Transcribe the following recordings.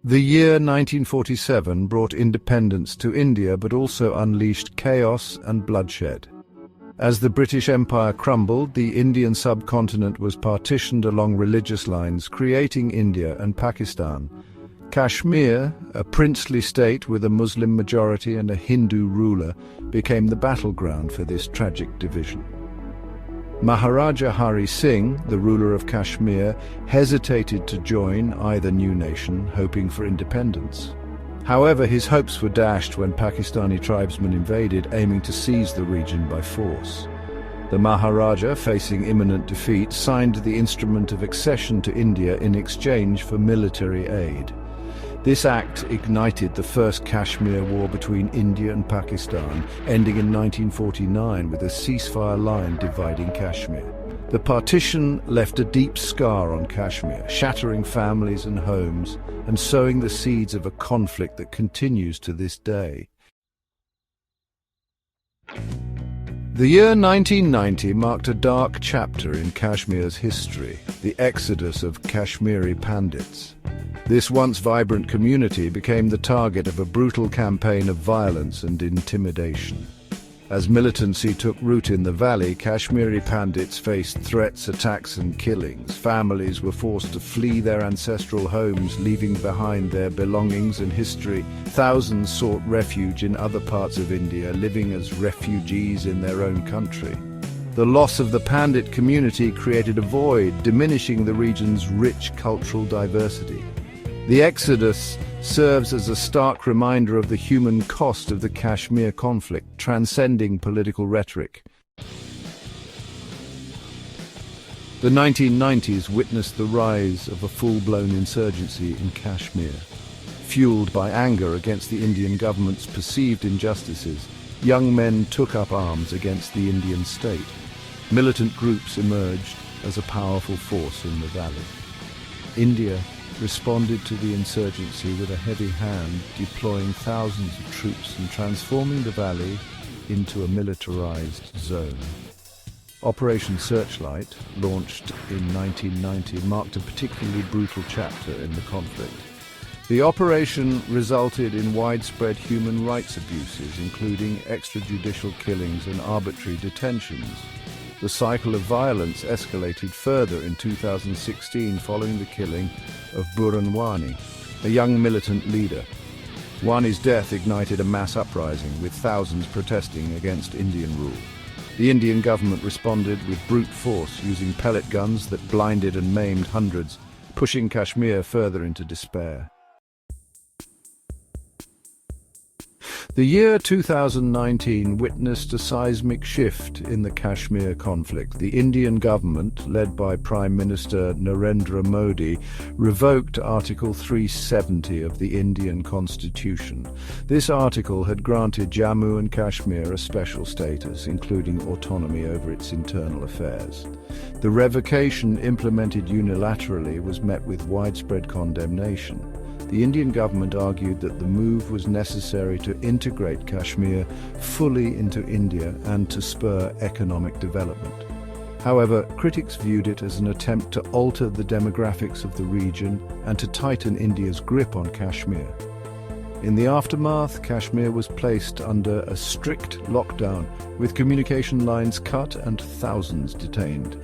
The year 1947 brought independence to India but also unleashed chaos and bloodshed. As the British Empire crumbled, the Indian subcontinent was partitioned along religious lines, creating India and Pakistan. Kashmir, a princely state with a Muslim majority and a Hindu ruler, became the battleground for this tragic division. Maharaja Hari Singh, the ruler of Kashmir, hesitated to join either new nation, hoping for independence. However, his hopes were dashed when Pakistani tribesmen invaded, aiming to seize the region by force. The Maharaja, facing imminent defeat, signed the instrument of accession to India in exchange for military aid. This act ignited the First Kashmir War between India and Pakistan, ending in 1949 with a ceasefire line dividing Kashmir. The partition left a deep scar on Kashmir, shattering families and homes and sowing the seeds of a conflict that continues to this day. The year 1990 marked a dark chapter in Kashmir's history, the exodus of Kashmiri Pandits. This once vibrant community became the target of a brutal campaign of violence and intimidation. As militancy took root in the valley, Kashmiri Pandits faced threats, attacks and killings. Families were forced to flee their ancestral homes, leaving behind their belongings and history. Thousands sought refuge in other parts of India, living as refugees in their own country. The loss of the Pandit community created a void, diminishing the region's rich cultural diversity. The exodus serves as a stark reminder of the human cost of the Kashmir conflict, transcending political rhetoric. The 1990s witnessed the rise of a full-blown insurgency in Kashmir. Fueled by anger against the Indian government's perceived injustices, young men took up arms against the Indian state. Militant groups emerged as a powerful force in the valley. India responded to the insurgency with a heavy hand, deploying thousands of troops and transforming the valley into a militarized zone. Operation Searchlight, launched in 1990, marked a particularly brutal chapter in the conflict. The operation resulted in widespread human rights abuses, including extrajudicial killings and arbitrary detentions. The cycle of violence escalated further in 2016 following the killing of Burhan Wani, a young militant leader. Wani's death ignited a mass uprising, with thousands protesting against Indian rule. The Indian government responded with brute force, using pellet guns that blinded and maimed hundreds, pushing Kashmir further into despair. The year 2019 witnessed a seismic shift in the Kashmir conflict. The Indian government, led by Prime Minister Narendra Modi, revoked Article 370 of the Indian Constitution. This article had granted Jammu and Kashmir a special status, including autonomy over its internal affairs. The revocation, implemented unilaterally, was met with widespread condemnation. The Indian government argued that the move was necessary to integrate Kashmir fully into India and to spur economic development. However, critics viewed it as an attempt to alter the demographics of the region and to tighten India's grip on Kashmir. In the aftermath, Kashmir was placed under a strict lockdown, with communication lines cut and thousands detained.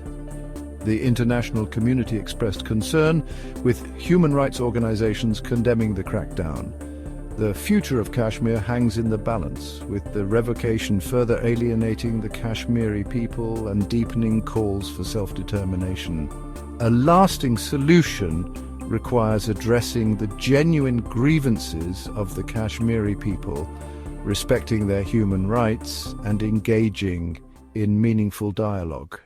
The international community expressed concern, with human rights organizations condemning the crackdown. The future of Kashmir hangs in the balance, with the revocation further alienating the Kashmiri people and deepening calls for self-determination. A lasting solution requires addressing the genuine grievances of the Kashmiri people, respecting their human rights, and engaging in meaningful dialogue.